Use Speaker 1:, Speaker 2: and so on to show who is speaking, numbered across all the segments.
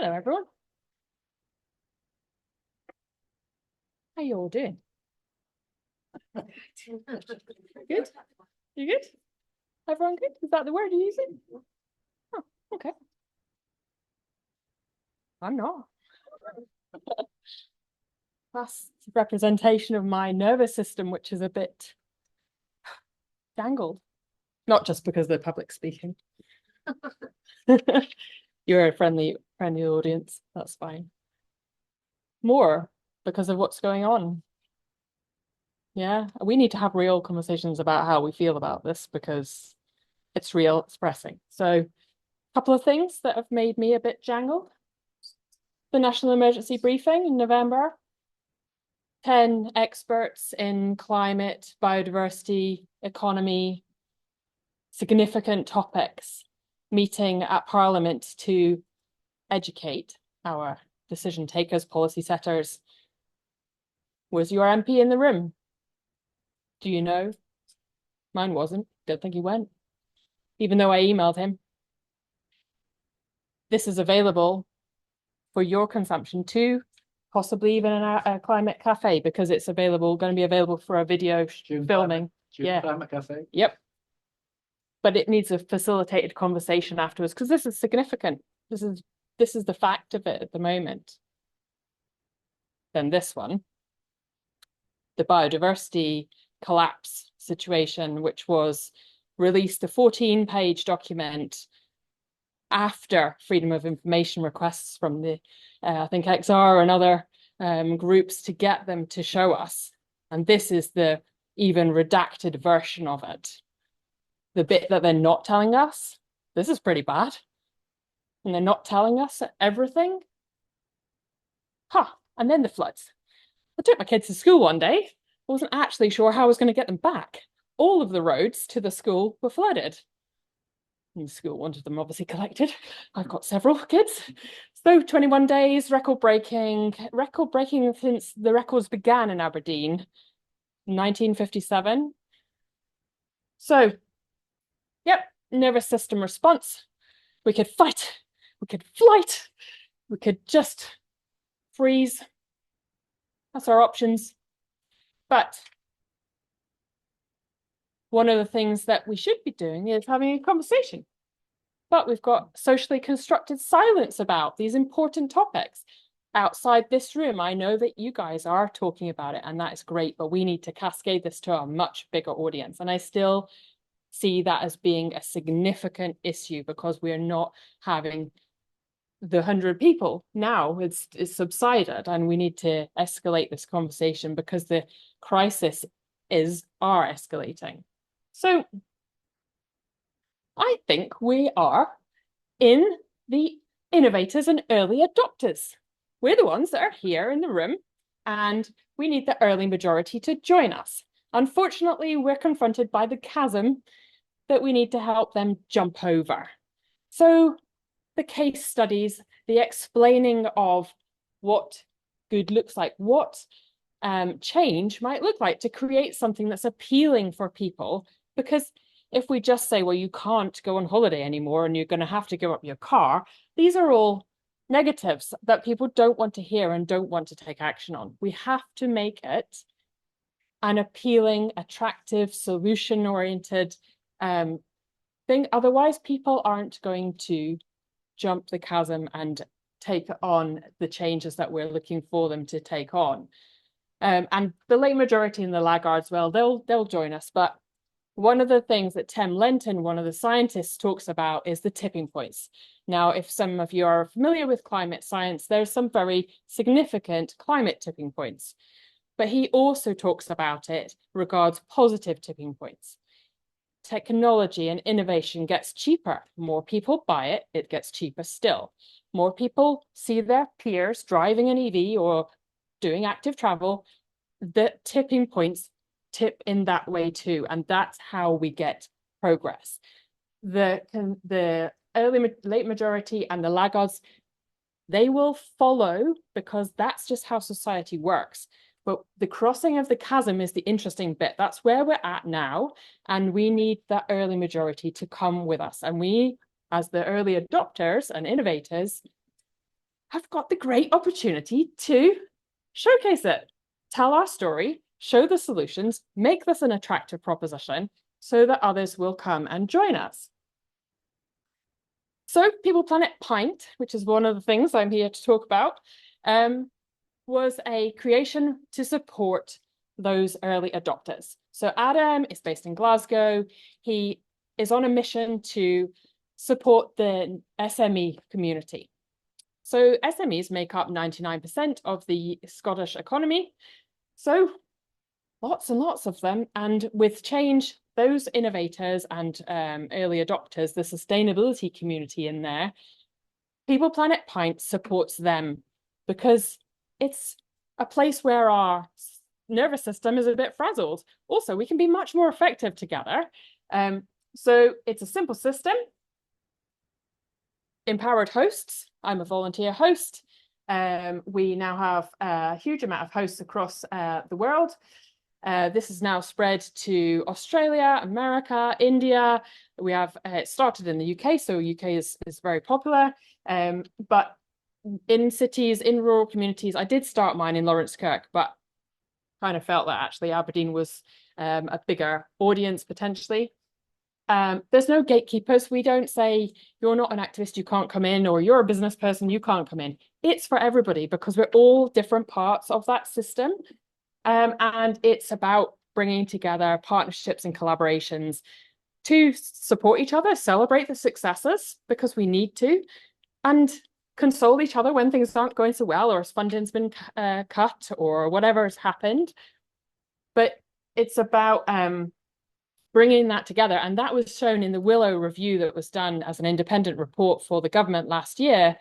Speaker 1: Hello, everyone. How you all doing? Good? You good? Everyone good? Is that the word you're using? Oh, okay. I'm not. That's a representation of my nervous system, which is a bit jangled. Not just because they're public speaking. You're a friendly audience. That's fine. More because of what's going on. Yeah, we need to have real conversations about how we feel about this because it's real, it's pressing. So, a couple of things that have made me a bit jangled. The national emergency briefing in November. 10 experts in climate, biodiversity, economy, significant topics meeting at Parliament to educate our decision takers, policy setters. Was your MP in the room? Do you know? Mine wasn't. Don't think he went, even though I emailed him. This is available for your consumption too, possibly even in a climate cafe, because it's available, going to be available for a video filming.
Speaker 2: Yeah. Climate cafe.
Speaker 1: Yep. But it needs a facilitated conversation afterwards because this is significant. This is the fact of it at the moment. Then this one, the biodiversity collapse situation, which was released a 14-page document after freedom of information requests from the, I think XR and other groups to get them to show us. And this is the even redacted version of it. The bit that they're not telling us, this is pretty bad. And they're not telling us everything. And then the floods. I took my kids to school one day. I wasn't actually sure how I was going to get them back. All of the roads to the school were flooded. And the school wanted them obviously collected. I've got several kids. So 21 days, record breaking since the records began in Aberdeen, 1957. So, yep, nervous system response. We could fight, we could flight, we could just freeze. That's our options. But one of the things that we should be doing is having a conversation. But we've got socially constructed silence about these important topics. Outside this room, I know that you guys are talking about it, and that is great, but we need to cascade this to a much bigger audience. And I still see that as being a significant issue because we're not having the 100 people now. It's subsided, and we need to escalate this conversation because the crisis are escalating. So I think we are in the innovators and early adopters. We're the ones that are here in the room, and we need the early majority to join us. Unfortunately, we're confronted by the chasm that we need to help them jump over. So the case studies, the explaining of what good looks like, what change might look like to create something that's appealing for people. Because if we just say, well, you can't go on holiday anymore and you're going to have to give up your car, these are all negatives that people don't want to hear and don't want to take action on. We have to make it an appealing, attractive, solution-oriented thing. Otherwise, people aren't going to jump the chasm and take on the changes that we're looking for them to take on. And the late majority and the laggards, well, they'll join us. But one of the things that Tim Lenton, one of the scientists, talks about is the tipping points. Now, if some of you are familiar with climate science, there's some very significant climate tipping points. But he also talks about it regards positive tipping points. Technology and innovation gets cheaper. More people buy it, it gets cheaper still. More people see their peers driving an EV or doing active travel. The tipping points tip in that way too, and that's how we get progress. The late majority and the laggards, they will follow because that's just how society works. But the crossing of the chasm is the interesting bit. That's where we're at now, and we need that early majority to come with us. And we, as the early adopters and innovators, have got the great opportunity to showcase it, tell our story, show the solutions, make this an attractive proposition so that others will come and join us. So People Planet Pint, which is one of the things I'm here to talk about, was a creation to support those early adopters. So Adam is based in Glasgow. He is on a mission to support the SME community. So SMEs make up 99% of the Scottish economy. So lots and lots of them. And with change, those innovators and early adopters, the sustainability community in there, People Planet Pint supports them because it's a place where our nervous system is a bit frazzled. Also, we can be much more effective together. So it's a simple system. Empowered hosts. I'm a volunteer host. We now have a huge amount of hosts across the world. This is now spread to Australia, America, India. We have it started in the UK, so UK is very popular. But in cities, in rural communities, I did start mine in Lawrence Kirk, but kind of felt that actually Aberdeen was a bigger audience potentially. There's no gatekeepers. We don't say you're not an activist, you can't come in, or you're a business person, you can't come in. It's for everybody because we're all different parts of that system. And it's about bringing together partnerships and collaborations to support each other, celebrate the successes because we need to, and console each other when things aren't going so well or funding's been cut or whatever has happened. But it's about bringing that together. And that was shown in the Willow review that was done as an independent report for the government last year.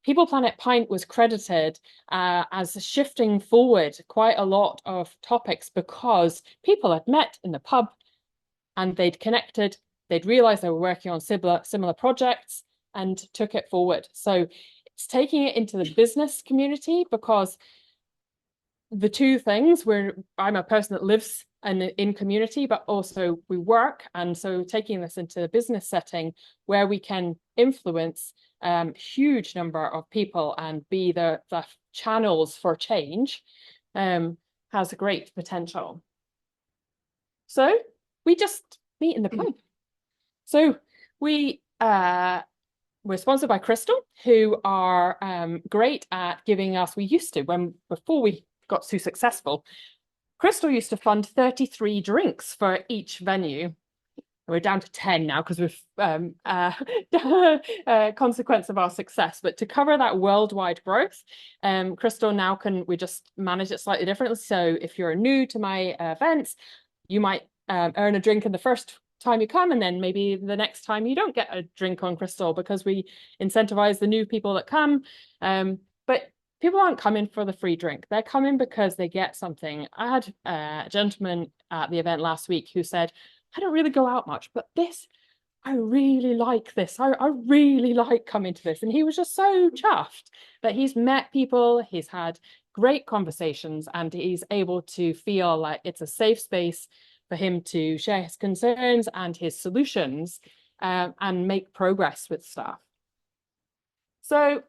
Speaker 1: People Planet Pint was credited as shifting forward quite a lot of topics because people had met in the pub and they'd connected, they'd realized they were working on similar projects and took it forward. So it's taking it into the business community because the two things where I'm a person that lives in community, but also we work. And so taking this into the business setting where we can influence huge number of people and be the channels for change has a great potential. So we just meet in the pub. So we're sponsored by Crystal, who are great at giving us, before we got so successful, Crystal used to fund 33 drinks for each venue. We're down to 10 now because we've consequence of our success. But to cover that worldwide growth, Crystal now we just manage it slightly differently. So if you're new to my events, you might earn a drink in the first time you come, and then maybe the next time you don't get a drink on Crystal because we incentivize the new people that come. But people aren't coming for the free drink. They're coming because they get something. I had a gentleman at the event last week who said, I don't really go out much, but I really like this. I really like coming to this. And he was just so chuffed that he's met people, he's had great conversations, and he's able to feel like it's a safe space for him to share his concerns and his solutions and make progress with stuff. So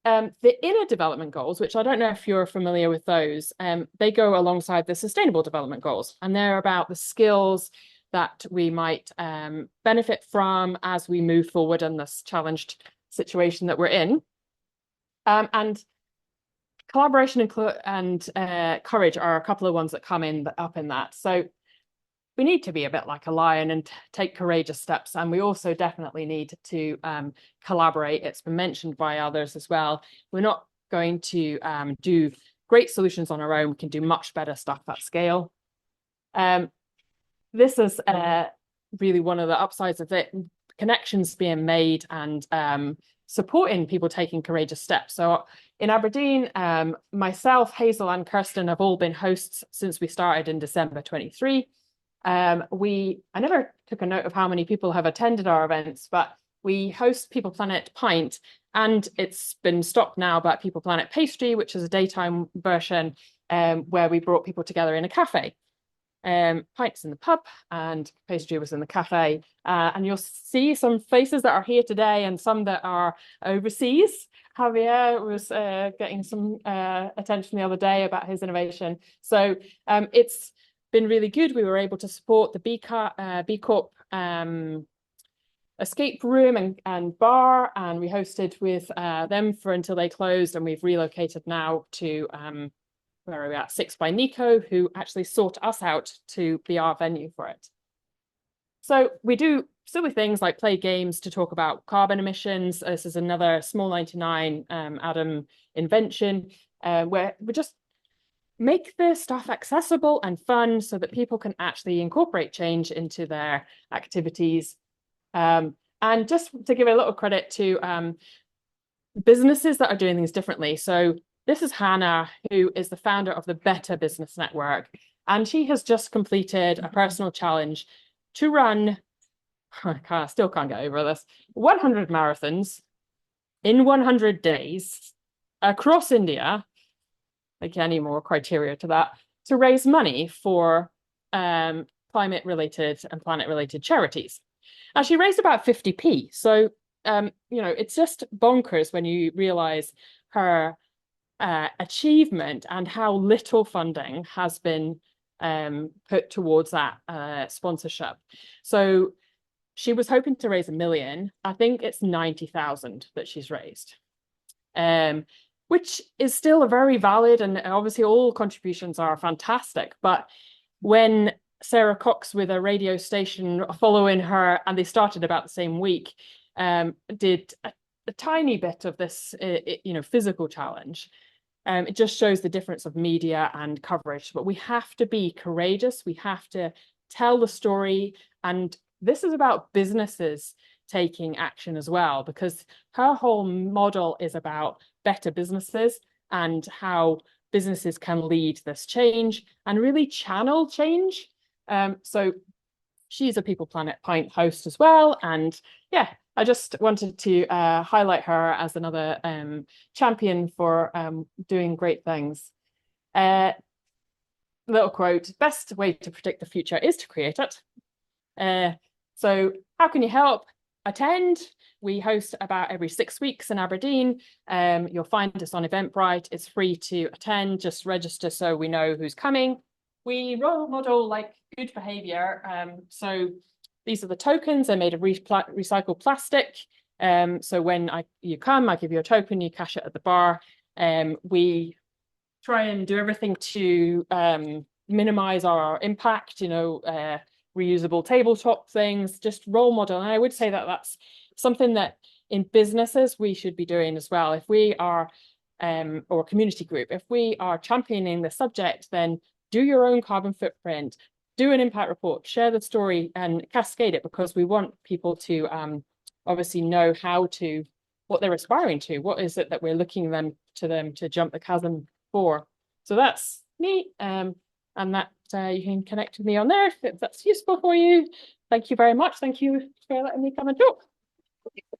Speaker 1: the inner development goals, which I don't know if you're familiar with those, they go alongside the sustainable development goals, and they're about the skills that we might benefit from as we move forward in this challenged situation that we're in. And collaboration and courage are a couple of ones that come up in that. So we need to be a bit like a lion and take courageous steps. And we also definitely need to collaborate. It's been mentioned by others as well. We're not going to do great solutions on our own. We can do much better stuff at scale. This is really one of the upsides of it, connections being made and supporting people taking courageous steps. So in Aberdeen, myself, Hazel and Kirsten have all been hosts since we started in December 23. I never took a note of how many people have attended our events, but we host People Planet Pint, and it's been stopped now, but People Planet Pastry, which is a daytime version where we brought people together in a cafe. Pints in the pub and pastry was in the cafe. And you'll see some faces that are here today and some that are overseas. Javier was getting some attention the other day about his innovation. So it's been really good. We were able to support the B Corp escape room and bar, and we hosted with them for until they closed, and we've relocated now to where are we at? 6 by Nico, who actually sought us out to be our venue for it. So we do silly things like play games to talk about carbon emissions. This is another Small 99 Adam invention, where we just make the stuff accessible and fun so that people can actually incorporate change into their activities. And just to give a little credit to businesses that are doing things differently. So this is Hannah, who is the founder of the Better Business Network. And she has just completed a personal challenge to run, I still can't get over this, 100 marathons in 100 days across India. Like any more criteria to that, to raise money for climate-related and planet-related charities. And she raised about 50p. So, it's just bonkers when you realize her achievement and how little funding has been put towards that sponsorship. So she was hoping to raise 1 million. I think it's 90,000 that she's raised, which is still a very valid, and obviously all contributions are fantastic. But when Sarah Cox with a radio station following her, and they started about the same week, did a tiny bit of this, physical challenge. It just shows the difference of media and coverage. But we have to be courageous. We have to tell the story. And this is about businesses taking action as well, because her whole model is about better businesses and how businesses can lead this change and really channel change. So she's a People Planet Pint host as well. And yeah, I just wanted to highlight her as another champion for doing great things. Little quote, best way to predict the future is to create it. So how can you help? Attend. We host about every 6 weeks in Aberdeen. You'll find us on Eventbrite. It's free to attend. Just register so we know who's coming. We role model like good behavior. So these are the tokens. They're made of recycled plastic. So when you come, I give you a token, you cash it at the bar. We try and do everything to minimize our impact, reusable tabletop things, just role model. And I would say that that's something that in businesses we should be doing as well. If we are, or a community group, if we are championing the subject, then do your own carbon footprint, do an impact report, share the story and cascade it, because we want people to obviously know what they're aspiring to. What is it that we're looking to them to jump the chasm for? So that's me. And that you can connect with me on there if that's useful for you. Thank you very much. Thank you for letting me come and talk.